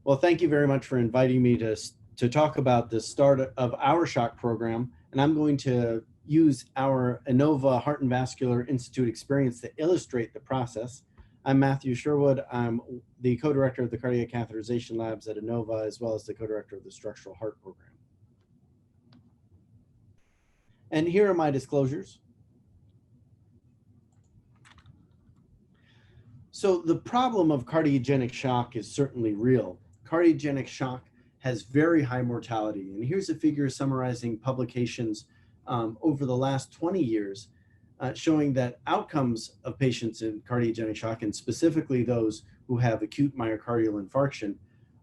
Well, thank you very much for inviting me to talk about the start of our shock program. And I'm going to use our INOVA Heart and Vascular Institute experience to illustrate the process. I'm Matthew Sherwood. I'm the co-director of the cardiac catheterization labs at INOVA, as well as the co-director of the structural heart program. And here are my disclosures. So the problem of cardiogenic shock is certainly real. Cardiogenic shock has very high mortality. And here's a figure summarizing publications over the last 20 years, showing that outcomes of patients in cardiogenic shock, and specifically those who have acute myocardial infarction,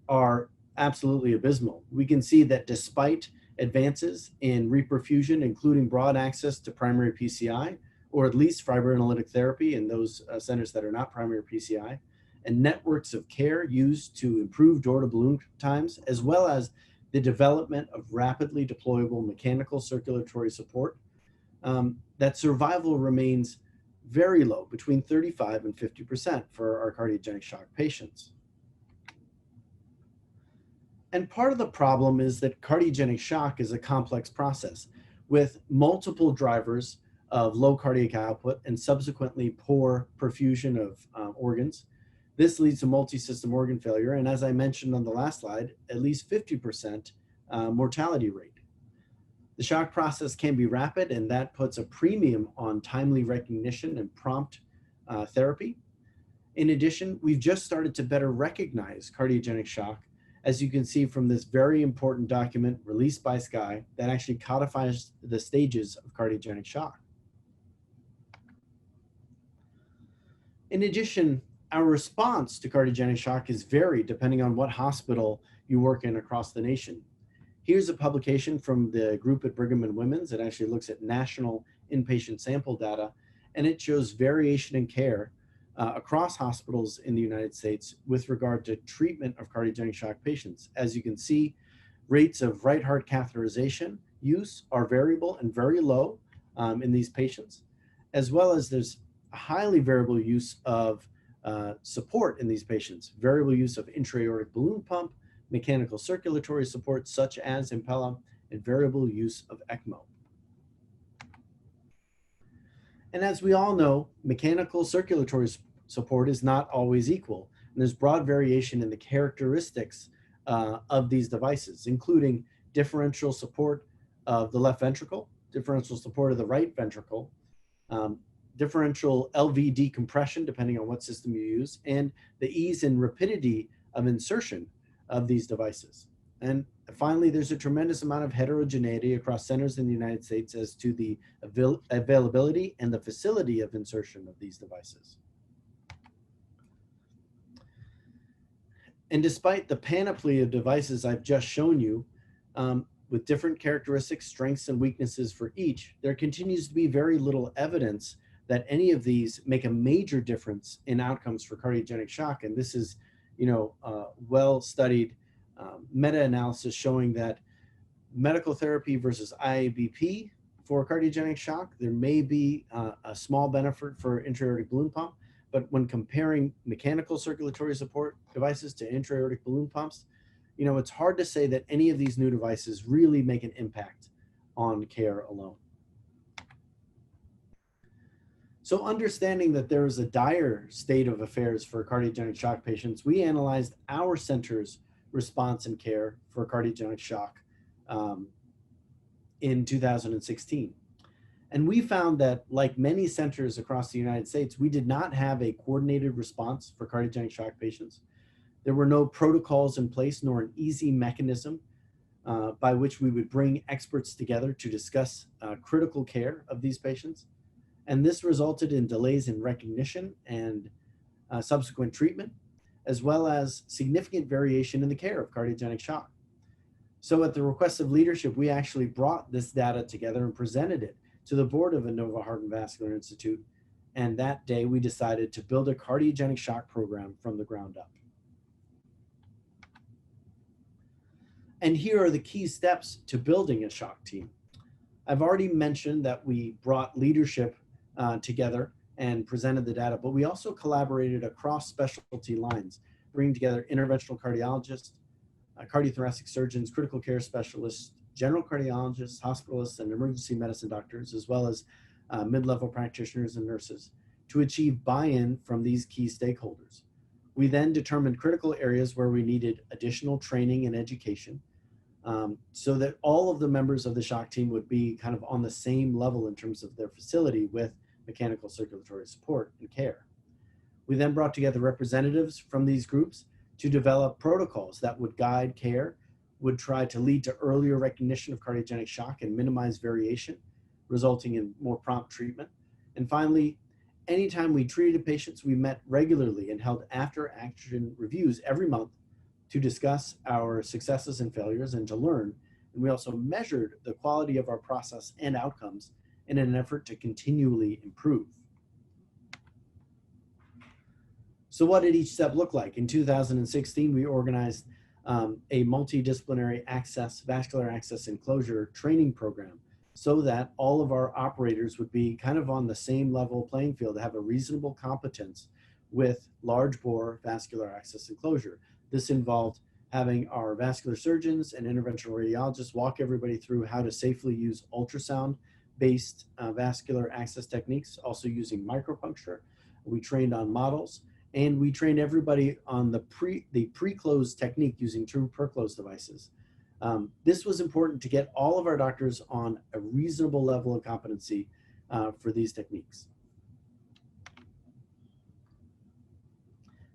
are absolutely abysmal. We can see that despite advances in reperfusion, including broad access to primary PCI, or at least fibrinolytic therapy in those centers that are not primary PCI, and networks of care used to improve door-to-balloon times, as well as the development of rapidly deployable mechanical circulatory support, that survival remains very low, between 35 and 50% for our cardiogenic shock patients. And part of the problem is that cardiogenic shock is a complex process with multiple drivers of low cardiac output and subsequently poor perfusion of organs. This leads to multi-system organ failure, and as I mentioned on the last slide, at least 50% mortality rate. The shock process can be rapid, and that puts a premium on timely recognition and prompt therapy. In addition, we've just started to better recognize cardiogenic shock, as you can see from this very important document released by Sky that actually codifies the stages of cardiogenic shock. In addition, our response to cardiogenic shock is varied depending on what hospital you work in across the nation. Here's a publication from the group at Brigham and Women's. It actually looks at national inpatient sample data, and it shows variation in care across hospitals in the United States with regard to treatment of cardiogenic shock patients. As you can see, rates of right heart catheterization use are variable and very low in these patients, as well as there's a highly variable use of support in these patients, variable use of intra-aortic balloon pump, mechanical circulatory support such as Impella, and variable use of ECMO. And as we all know, mechanical circulatory support is not always equal. And there's broad variation in the characteristics of these devices, including differential support of the left ventricle, differential support of the right ventricle, differential LV decompression, depending on what system you use, and the ease and rapidity of insertion of these devices. And finally, there's a tremendous amount of heterogeneity across centers in the United States as to the availability and the facility of insertion of these devices. And despite the panoply of devices I've just shown you, with different characteristics, strengths, and weaknesses for each, there continues to be very little evidence that any of these make a major difference in outcomes for cardiogenic shock. And this is, well-studied meta-analysis showing that medical therapy versus IABP for cardiogenic shock, there may be a small benefit for intra-aortic balloon pump, but when comparing mechanical circulatory support devices to intra-aortic balloon pumps, it's hard to say that any of these new devices really make an impact on care alone. So understanding that there is a dire state of affairs for cardiogenic shock patients, we analyzed our center's response and care for cardiogenic shock in 2016. And we found that, like many centers across the United States, we did not have a coordinated response for cardiogenic shock patients. There were no protocols in place, nor an easy mechanism by which we would bring experts together to discuss critical care of these patients. And this resulted in delays in recognition and subsequent treatment, as well as significant variation in the care of cardiogenic shock. So at the request of leadership, we actually brought this data together and presented it to the board of INOVA Heart and Vascular Institute. And that day we decided to build a cardiogenic shock program from the ground up. And here are the key steps to building a shock team. I've already mentioned that we brought leadership together and presented the data, but we also collaborated across specialty lines. bringing together interventional cardiologists, cardiothoracic surgeons, critical care specialists, general cardiologists, hospitalists, and emergency medicine doctors, as well as mid-level practitioners and nurses, to achieve buy-in from these key stakeholders. We then determined critical areas where we needed additional training and education, so that all of the members of the shock team would be kind of on the same level in terms of their facility with mechanical circulatory support and care. We then brought together representatives from these groups to develop protocols that would guide care, would try to lead to earlier recognition of cardiogenic shock and minimize variation, resulting in more prompt treatment. And finally, anytime we treated patients, we met regularly and held after-action reviews every month to discuss our successes and failures and to learn. And we also measured the quality of our process and outcomes in an effort to continually improve. So what did each step look like? In 2016, we organized a multidisciplinary vascular access and closure training program so that all of our operators would be kind of on the same level playing field, to have a reasonable competence with large bore vascular access and closure. This involved having our vascular surgeons and interventional radiologists walk everybody through how to safely use ultrasound-based vascular access techniques, also using micropuncture. We trained on models, and we trained everybody on the pre-close technique using true per-close devices. This was important to get all of our doctors on a reasonable level of competency for these techniques.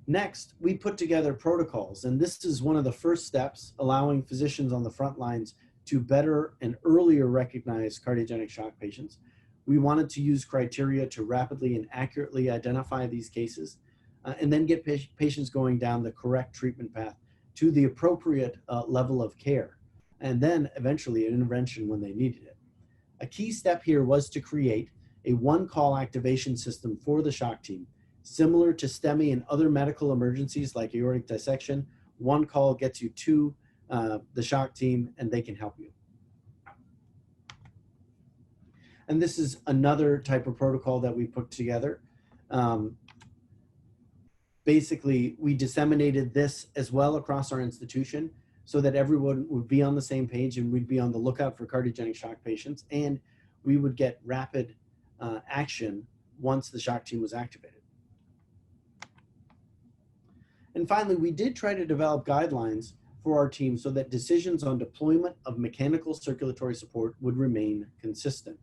Next, we put together protocols, and this is one of the first steps, allowing physicians on the front lines to better and earlier recognize cardiogenic shock patients. We wanted to use criteria to rapidly and accurately identify these cases, and then get patients going down the correct treatment path to the appropriate level of care, and then eventually an intervention when they needed it. A key step here was to create a one-call activation system for the shock team, similar to STEMI and other medical emergencies like aortic dissection. One call gets you to the shock team and they can help you. And this is another type of protocol that we put together. Basically, we disseminated this as well across our institution so that everyone would be on the same page and we'd be on the lookout for cardiogenic shock patients, and we would get rapid action once the shock team was activated. And finally, we did try to develop guidelines for our team so that decisions on deployment of mechanical circulatory support would remain consistent.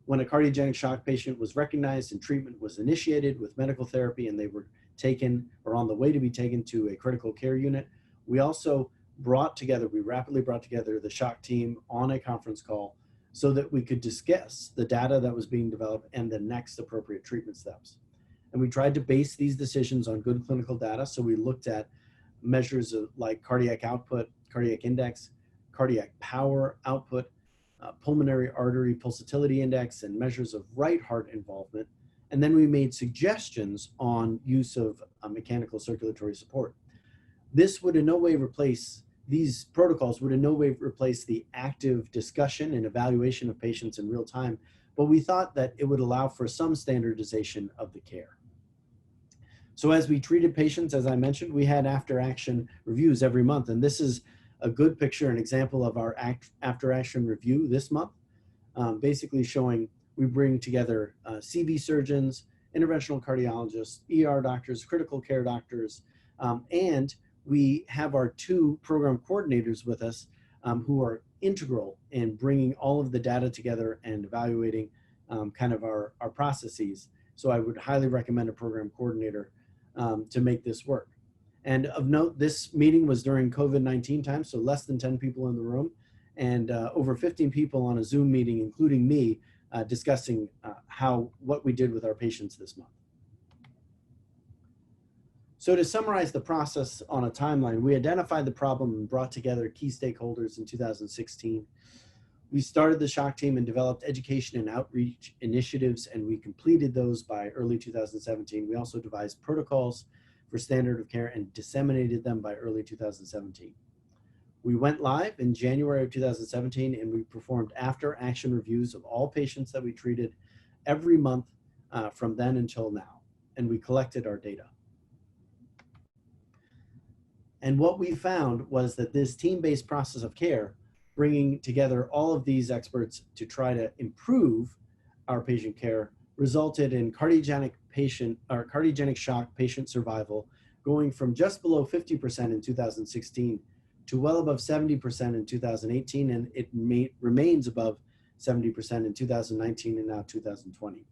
When a cardiogenic shock patient was recognized and treatment was initiated with medical therapy and they were taken or on the way to be taken to a critical care unit, we also rapidly brought together the shock team on a conference call so that we could discuss the data that was being developed and the next appropriate treatment steps. And we tried to base these decisions on good clinical data. So we looked at measures of like cardiac output, cardiac index, cardiac power output, pulmonary artery pulsatility index, and measures of right heart involvement. And then we made suggestions on use of mechanical circulatory support. This would in no way replace, these protocols would in no way replace the active discussion and evaluation of patients in real time, but we thought that it would allow for some standardization of the care. So as we treated patients, as I mentioned, we had after-action reviews every month, and this is a good picture, an example of our after-action review this month, basically showing we bring together CV surgeons, interventional cardiologists, ER doctors, critical care doctors, and we have our two program coordinators with us who are integral in bringing all of the data together and evaluating kind of our processes. So I would highly recommend a program coordinator to make this work. And of note, this meeting was during COVID-19 time, so less than 10 people in the room, and over 15 people on a Zoom meeting, including me, discussing what we did with our patients this month. So to summarize the process on a timeline, we identified the problem and brought together key stakeholders in 2016. We started the shock team and developed education and outreach initiatives, and we completed those by early 2017. We also devised protocols for standard of care and disseminated them by early 2017. We went live in January of 2017, and we performed after-action reviews of all patients that we treated every month from then until now, and we collected our data. And what we found was that this team-based process of care, bringing together all of these experts to try to improve our patient care, resulted in cardiogenic shock patient survival going from just below 50% in 2016 to well above 70% in 2018, and it remains above 70% in 2019 and now 2020.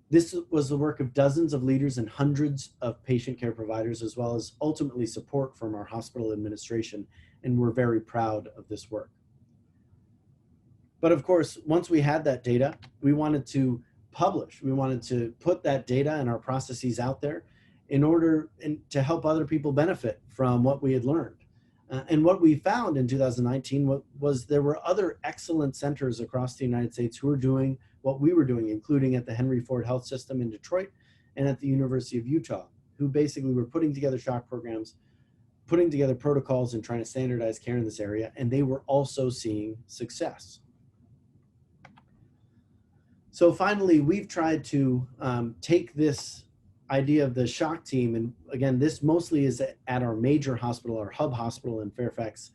This was the work of dozens of leaders and hundreds of patient care providers, as well as ultimately support from our hospital administration, and we're very proud of this work. But of course, once we had that data, we wanted to publish. We wanted to put that data and our processes out there in order to help other people benefit from what we had learned. And what we found in 2019 was there were other excellent centers across the United States who were doing what we were doing, including at the Henry Ford Health System in Detroit and at the University of Utah, who basically were putting together shock programs, putting together protocols and trying to standardize care in this area, and they were also seeing success. So finally, we've tried to take this idea of the shock team, and again, this mostly is at our major hospital, our hub hospital in Fairfax,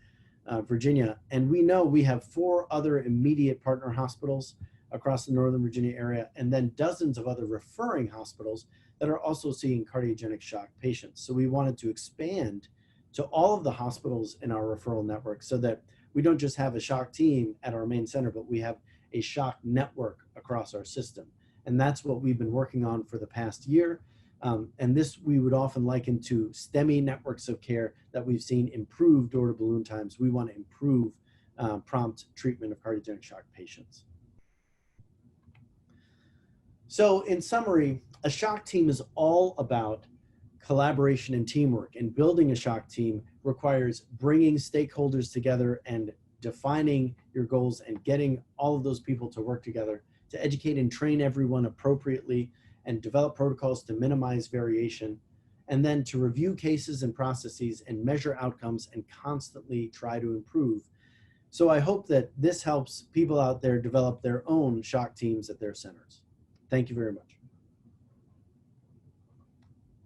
Virginia, and we know we have 4 other immediate partner hospitals across the Northern Virginia area, and then dozens of other referring hospitals that are also seeing cardiogenic shock patients. So we wanted to expand to all of the hospitals in our referral network so that we don't just have a shock team at our main center, but we have a shock network across our system. And that's what we've been working on for the past year. And this we would often liken to STEMI networks of care that we've seen improve door-to-balloon times. We want to improve prompt treatment of cardiogenic shock patients. So in summary, a shock team is all about collaboration and teamwork, and building a shock team requires bringing stakeholders together and defining your goals and getting all of those people to work together to educate and train everyone appropriately and develop protocols to minimize variation, and then to review cases and processes and measure outcomes and constantly try to improve. So I hope that this helps people out there develop their own shock teams at their centers. Thank you very much.